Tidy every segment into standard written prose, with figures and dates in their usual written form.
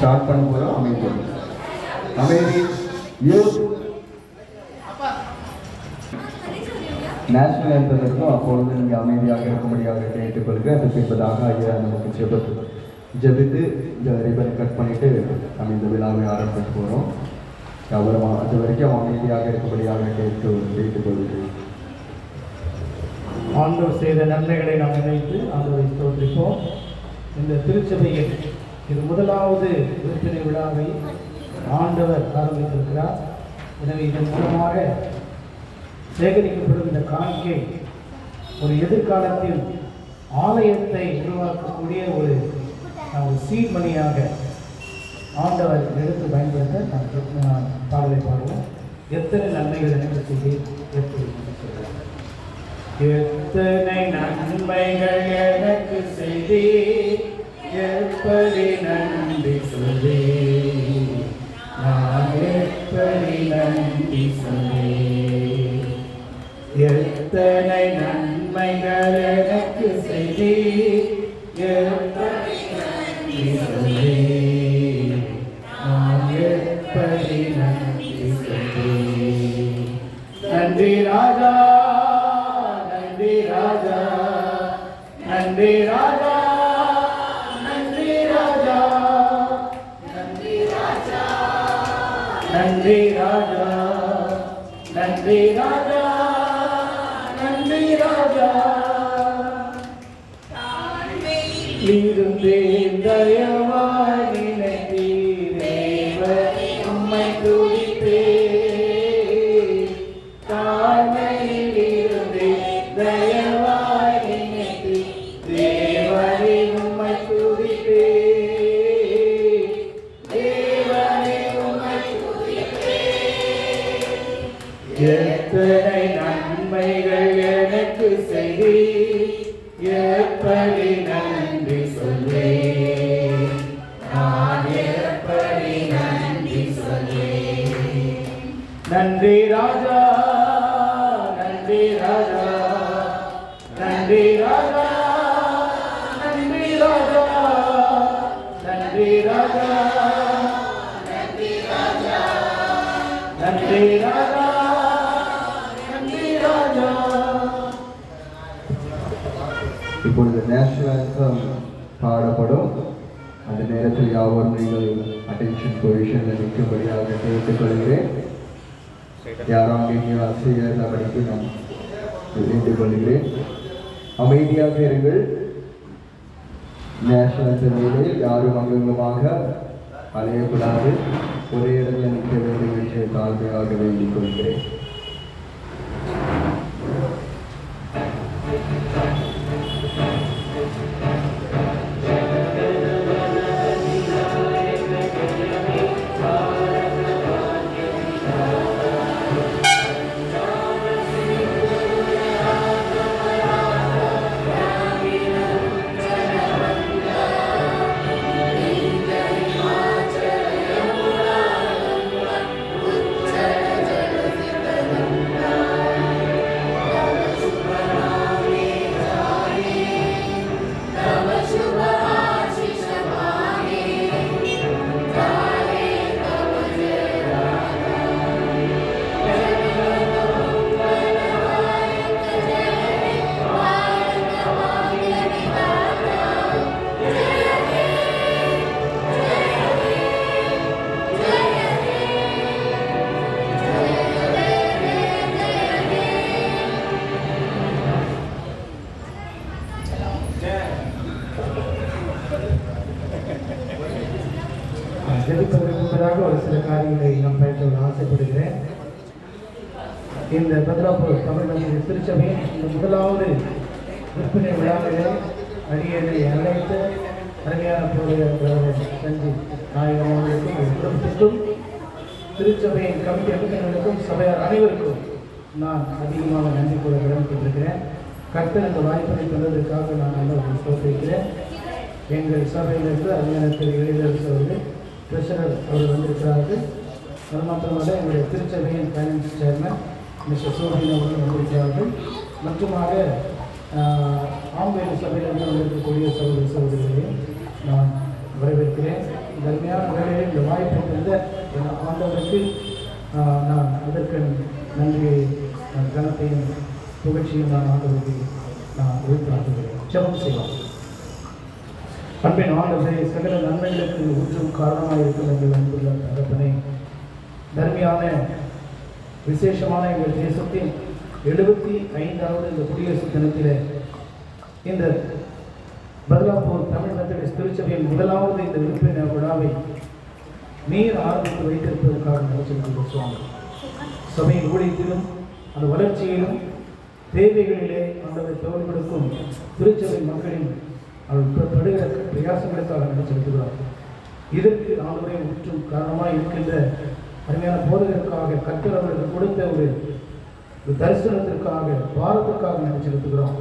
Start பண்ண போகிறோம். அமைதி யூத் நேஷனல் ஆந்தத்திற்கும் அப்பொழுது நீங்கள் அமைதியாக இருக்கும்படியாக கேட்டுக்கொள்க. அதுக்கு என்பதாக ஐயா நமக்கு ஜெபித்து இந்த ரிபனை கட் பண்ணிவிட்டு நம்ம இந்த விழாவை ஆரம்பிக்க போகிறோம். அப்புறமா அது வரைக்கும் அமைதியாக இருக்கும்படியாக கேட்டுக்கொள்கிறேன். ஆண்டவர் செய்த நன்மைகளை நாம் நினைத்து ஆண்டவரை ஸ்தோத்திரிப்போம். இந்த திருச்சபையில் இது முதலாவது விற்பனை விழாவை ஆண்டவர் ஆரம்பித்திருக்கிறார். எனவே இதன் மூலமாக சேகரிக்கப்படும் இந்த காணிக்கை ஒரு எதிர்காலத்தில் ஆலயத்தை உருவாக்கக்கூடிய ஒரு சீட் மணியாக ஆண்டவர் எடுத்து பயன்படுத்த நாம் பாடலை பாடுவோம். எத்தனை நன்மைகள் எனக்கு செய்து எத்தனை நன்மைகள் எனக்கு செய்தி எப்படி நன்றி சொல்லி நான் எப்படி நன்றி சொல்லி எத்தனை நன்மைகள் எனக்கு செய்தி எப்படி நன்றி சொல்லி நான் எப்படி நன்றி சொல்லி நன்றி ராஜா நன்றி ராஜா நன்றி ராஜா நன்றி ராஜா நன்றி ராஜா நன்றி ராஜா நன்றி ராஜா நன்றி ராஜா இருந்தேன் தயவாய் நினைத்தீரே உம்மை துதித்தே தாழ்மையில் இருந்தேன் தயவாய் நினைத்து தேவனே உம்மை துதித்தே தேவனே உம்மை துதித்தே எத்தனை நன்மைகள் எனக்கு செய்தி எப்படி நன்றி சொல்லே நான் எப்படி நன்றி சொல்லே நன்றி ராஜா நன்றி ராஜா நன்றி ராஜா நன்றி ராஜா நன்றி ராஜா நன்றி ராஜா நன்றி ராஜா நன்றி ராஜா. இப்பொழுது நேஷனல் ஆந்தம் பாடப்படும். அந்த நேரத்தில் யாவரும் நீங்கள் அட்டென்ஷன் பொசிஷனில் நிற்கும்படியாக கேட்டுக்கொள்கிறேன். யாரும் அங்கே ஆசிரியர் படித்து நான் வேண்டிக் கொள்கிறேன். அமைதியாக இருங்கள். நேஷனல் ஆந்தம் யாரும் அங்கங்கமாக அலையக்கூடாது. ஒரே இடத்தில் நிற்க வேண்டும் என்று தாழ்மையாக வேண்டிக் கொள்கிறேன். ஜெபிப்பதற்கு முன்பதாக ஒரு சில காரியங்களை நாம் பயன்படுத்த ஆசைப்படுகிறேன். இந்த பத்ராபூர் தமிழ்நாடு திருச்சபையின் இந்த முதலாவது விற்பனை விழாவிலே அரியணை அழைத்து அருமையான போராளர் செஞ்சு நாயகம் அவர்களுக்கும் குடும்பத்திற்கும் திருச்சபையின் கமிட்டி அங்கத்தினருக்கும் சபையார் அனைவருக்கும் நான் அதிகமாக நன்றி கூற கடமைப்பட்டிருக்கிறேன். கர்த்தர் இந்த வாய்ப்பினை தந்ததற்காக நான் நல்ல ஸ்தோத்திரிக்கிறேன். எங்கள் சபையிலிருந்து அருமையான திரு எழிலரசு அவர்கள் ட்ரெஷரர் அவர் வந்திருக்கிறார்கள். அது மாத்திரமல்ல எங்களுடைய திருச்சபையின் ஃபைனான்ஸ் சேர்மன் மிஸ்டர் சோபின் அவர்கள் வந்திருக்கிறார்கள். மற்றுமாக ஆம்பேடு சபையிலிருந்து வந்திருக்கக்கூடிய சகோதர சகோதரிகளையும் நான் வரவேற்கிறேன். இந்த அருமையான ஆண்டவருக்கு நான் அதற்கு நன்றியை கனத்தையும் புகழ்ச்சியும் நான் ஆண்டவருக்கு நான் உறுதியாக்குகிறேன். ஜெபம் செய்வோம். அன்பின் ஆண்டவரே, சகல நன்மைகளுக்கு ஊற்றும் காரணமாக இருக்கும் எங்கள் அன்புள்ள தகப்பனே, தர்மியான விசேஷமான எங்கள் தேசத்தின் 75வது இந்த குடியரசு தினத்திலே இந்த பத்லாப்பூர் தமிழ் மெத்தடிஸ்ட் திருச்சபையின் முதலாவது இந்த விருப்பின விழாவை நீர் ஆரம்பித்து வைத்திருப்பதற்காக நினைச்சிருக்கின்ற சுவாமி, சபையின் ஊழியத்திலும் அந்த வளர்ச்சியிலும் தேவைகளிலே ஆண்டவரை தோல் கொடுக்கும் திருச்சபை மக்களின் அவர்கள் படுகிற பிரயாசங்களுக்காக நினைச்சிருக்கிறார். இதற்கு ஆண்டவரை ஊற்றும் காரணமாக இருக்கின்ற அருமையான போதகருக்காக கர்த்தர் அவர்களுக்கு கொடுத்த ஒரு தரிசனத்திற்காக பாரத்திற்காக நினைச்சிருக்கிறோம்.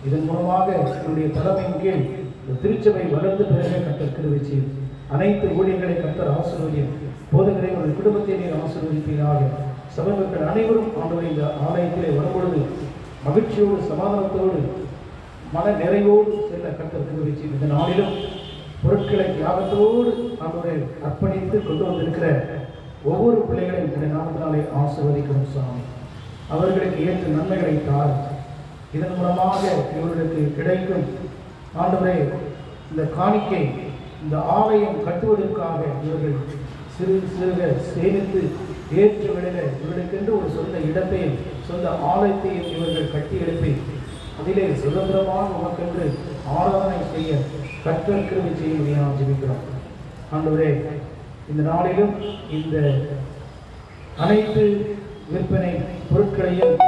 இதன் மூலமாக என்னுடைய தலைமையின் கீழ் இந்த திருச்சபை வளர்ந்து பிறகு கர்த்தர் கிருபை செய்யும். அனைத்து ஊழியர்களை கர்த்தர் ஆசீர்வதியும். போதகரை ஒரு குடும்பத்தை நீர் ஆசீர்வதிப்பீராக. சபை மக்கள் அனைவரும் ஆண்டவரை இந்த ஆலயத்திலே வரும்பொழுது மகிழ்ச்சியோடு சமாதானத்தோடு மன நிறைவோடு செல்ல கர்த்தர் கிருபை செய்யும். இந்த நாளிலும் பொருட்களை தியாகத்தோடு ஆண்டவரை அர்ப்பணித்து கொண்டு வந்திருக்கிற ஒவ்வொரு பிள்ளைகளையும் இந்த நாமத்தினாலே ஆசீர்வதிக்கும் சாமி. அவர்களுக்கு ஏற்ற நன்மைகளை தார். இதன் மூலமாக இவர்களுக்கு கிடைக்கும் ஆண்டவரே இந்த காணிக்கை, இந்த ஆலயம் கட்டுவதற்காக இவர்கள் சிறு சிறுக சேமித்து ஏற்ற விடையில இவர்களுக்கென்று ஒரு சொந்த இடத்தையும் சொந்த ஆலயத்தையும் இவர்கள் கட்டி எழுப்பி அதிலே சுதந்திரமாக உமக்கென்று ஆராதனை செய்ய கர்த்தர் கிருபை செய்ய நாம் ஜெபிக்கிறோம். ஆண்டவரே, இந்த நாளிலும் இந்த அனைத்து விற்பனை பொருட்களையும்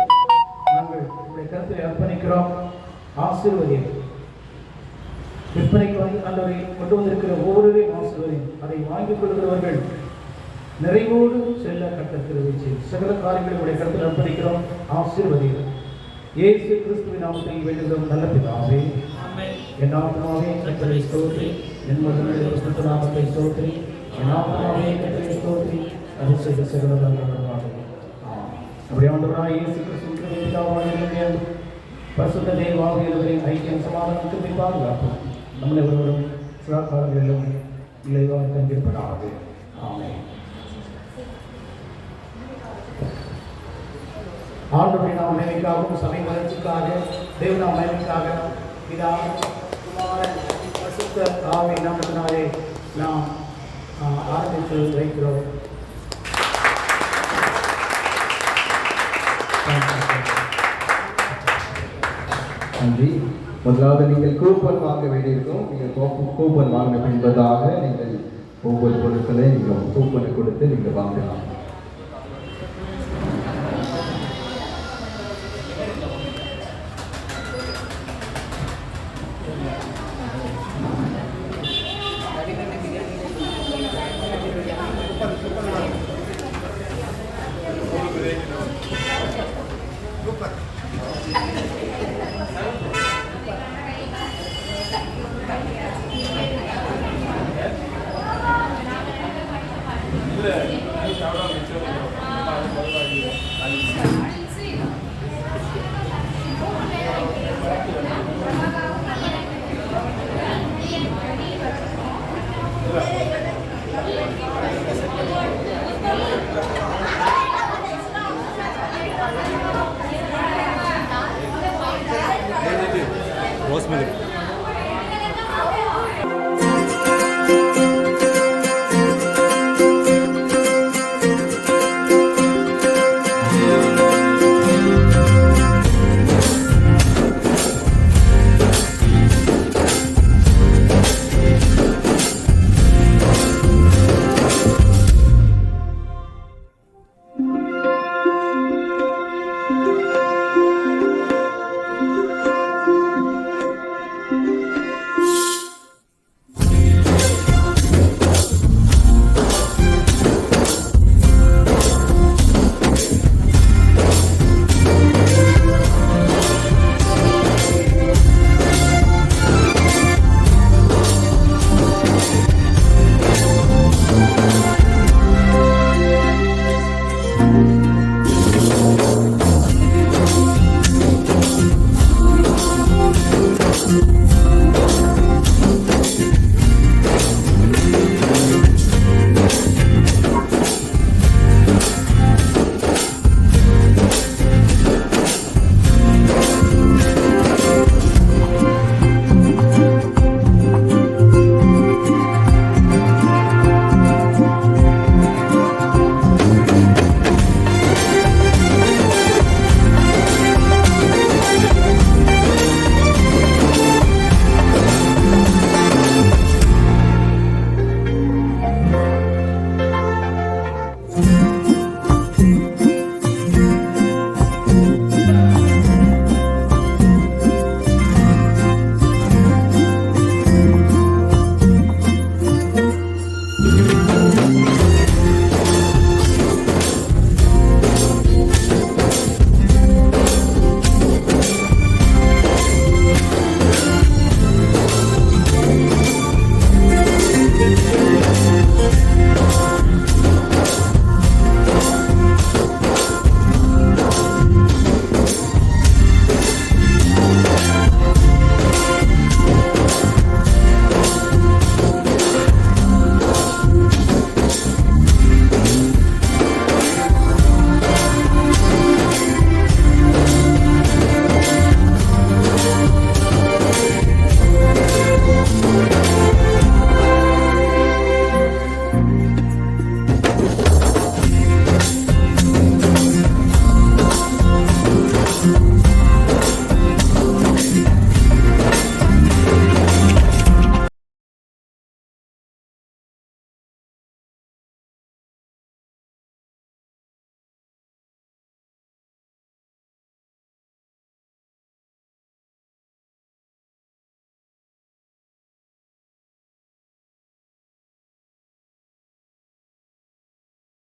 நாங்கள் உங்களுடைய கருத்தில் அர்ப்பணிக்கிறோம். ஆசீர்வதியும். விற்பனைக்கு வந்து ஆண்டவரை கொண்டு வந்திருக்கிற ஒவ்வொருவரையும் ஆசீர்வதியும். அதை வாங்கிக் கொள்கிறவர்கள் நிறைவோடு செல்ல கர்த்தர் கிருபை செய்யும். சகல காரியங்களை உங்களுடைய கருத்தில் அர்ப்பணிக்கிறோம். ஆசீர்வதியும். இயேசு கிறிஸ்துவின் நாமத்தில் வேண்டுகிறோம் நல்ல பிதாவே. என் ஆத்மாவே கர்த்தரை ஸ்தோத்திரி, என் மகனுடைய பரிசுத்த நாமத்தை ஸ்தோத்திரி, என் ஆத்மாவே கர்த்தரை ஸ்தோத்திரி, அது செய்த சகலதாக. நம்முடைய ஆண்டவராகிய இயேசு கிறிஸ்துவின் பிதாவாகிய பரிசுத்த தேவாவியவரின் ஐக்கியம் சமாதானத்திற்கு பாதுகாப்போம். நம்மளை ஒருவரும் சில காலங்களிலும் இளைவாக தங்கியிருப்பதாக. ஆமென். ஆண்டவருடைய நாம் மகிமைக்காகவும் சபை வளர்ச்சிக்காக தேவ நாம் மகிமைக்காக பிதா குமாரன் பரிசுத்த ஆவியின் நாமத்தினாலே நாம் ஆரம்பித்து வைக்கிறோம். நன்றி. முதலாவது நீங்கள் கூப்பன் வாங்க வேண்டியிருக்கும். நீங்கள் கூப்பன் வாங்க என்பதாக நீங்கள் ஒவ்வொரு பொருட்களை நீங்கள் கூப்பனை கொடுத்து நீங்கள் வாங்கலாம். இல்லை